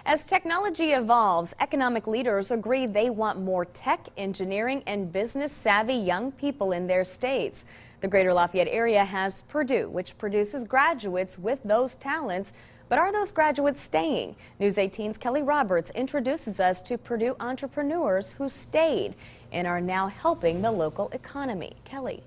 As technology evolves, economic leaders agree they want more tech, engineering, and business-savvy young people in their states. The Greater Lafayette area has Purdue, which produces graduates with those talents. But are those graduates staying? News 18's Kelly Roberts introduces us to Purdue entrepreneurs who stayed and are now helping the local economy. Kelly.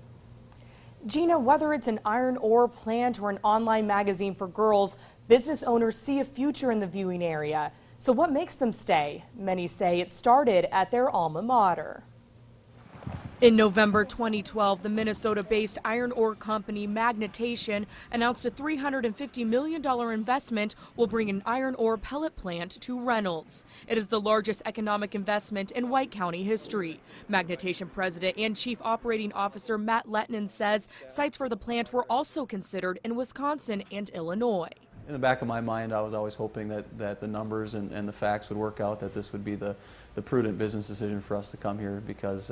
Gina, whether it's an iron ore plant or an online magazine for girls, business owners see a future in the viewing area. So what makes them stay? Many say it started at their alma mater. In November 2012, the Minnesota-based iron ore company Magnetation announced a $350 million investment will bring an iron ore pellet plant to Reynolds. It is the largest economic investment in White County history. Magnetation President and Chief Operating Officer Matt Lettinen says sites for the plant were also considered in Wisconsin and Illinois. In the back of my mind, I was always hoping that the numbers and the facts would work out, that this would be the prudent business decision for us to come here because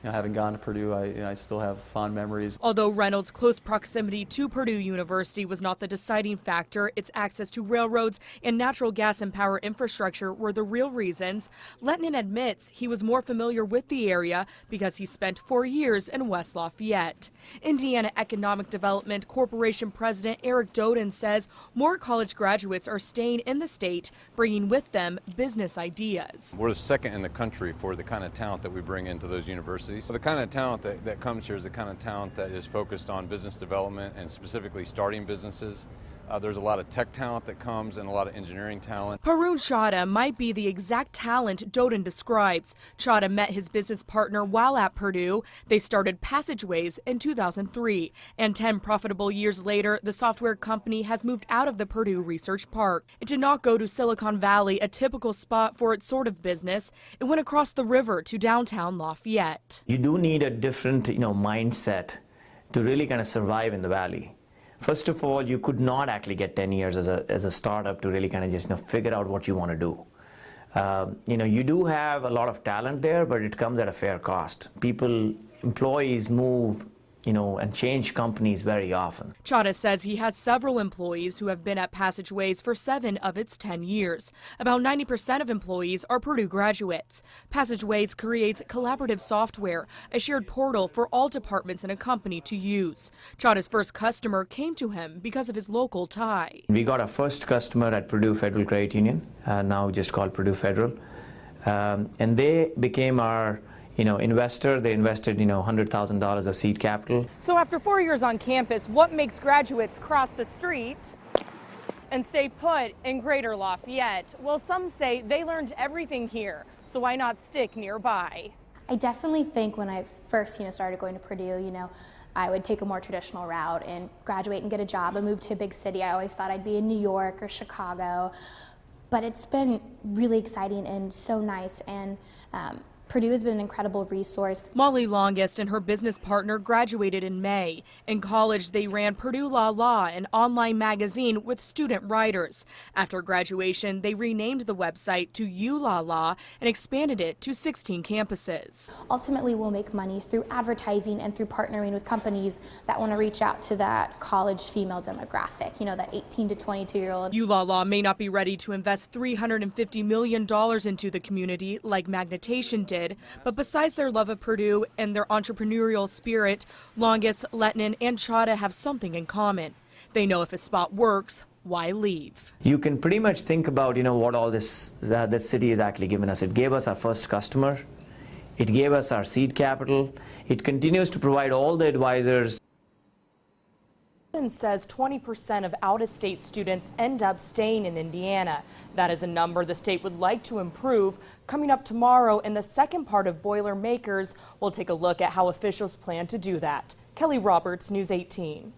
having gone to Purdue, I still have fond memories. Although Reynolds' close proximity to Purdue University was not the deciding factor, its access to railroads and natural gas and power infrastructure were the real reasons. Lettinen admits he was more familiar with the area because he spent 4 years in West Lafayette. Indiana Economic Development Corporation President Eric Doden says more college graduates are staying in the state, bringing with them business ideas. We're the second in the country for the kind of talent that we bring into those universities. So the kind of talent that comes here is the kind of talent that is focused on business development and specifically starting businesses. There's a lot of tech talent that comes and a lot of engineering talent. Harun Chadha might be the exact talent Doden describes. Chadha met his business partner while at Purdue. They started Passageways in 2003. And 10 profitable years later, the software company has moved out of the Purdue Research Park. It did not go to Silicon Valley, a typical spot for its sort of business. It went across the river to downtown Lafayette. You do need a different, mindset to really kind of survive in the Valley. First of all, you could not actually get 10 years as a startup to really kind of just figure out what you want to do. You do have a lot of talent there, but it comes at a fair cost. Employees move, and change companies very often. Chadha says he has several employees who have been at Passageways for 7 of its 10 years. About 90% of employees are Purdue graduates. Passageways creates collaborative software, a shared portal for all departments in a company to use. Chadha's first customer came to him because of his local tie. We got our first customer at Purdue Federal Credit Union, now just called Purdue Federal, and they became our investor. They invested, $100,000 of seed capital. So after 4 years on campus, what makes graduates cross the street and stay put in Greater Lafayette? Well, some say they learned everything here, so why not stick nearby? I definitely think when I first, started going to Purdue, I would take a more traditional route and graduate and get a job and move to a big city. I always thought I'd be in New York or Chicago, but it's been really exciting and so nice, and Purdue has been an incredible resource. Molly Longest and her business partner graduated in May. In college, they ran Purdue La La, an online magazine with student writers. After graduation, they renamed the website to ULaLa and expanded it to 16 campuses. Ultimately, we'll make money through advertising and through partnering with companies that want to reach out to that college female demographic, that 18 to 22-year-old. ULaLa may not be ready to invest $350 million into the community like Magnetation did. But besides their love of Purdue and their entrepreneurial spirit, Longest, Lettinen, and Chadha have something in common. They know if a spot works, why leave? You can pretty much think about, what all this city has actually given us. It gave us our first customer. It gave us our seed capital. It continues to provide all the advisors. Says 20% of out-of-state students end up staying in Indiana. That is a number the state would like to improve. Coming up tomorrow in the second part of Boilermakers, we'll take a look at how officials plan to do that. Kelly Roberts, News 18.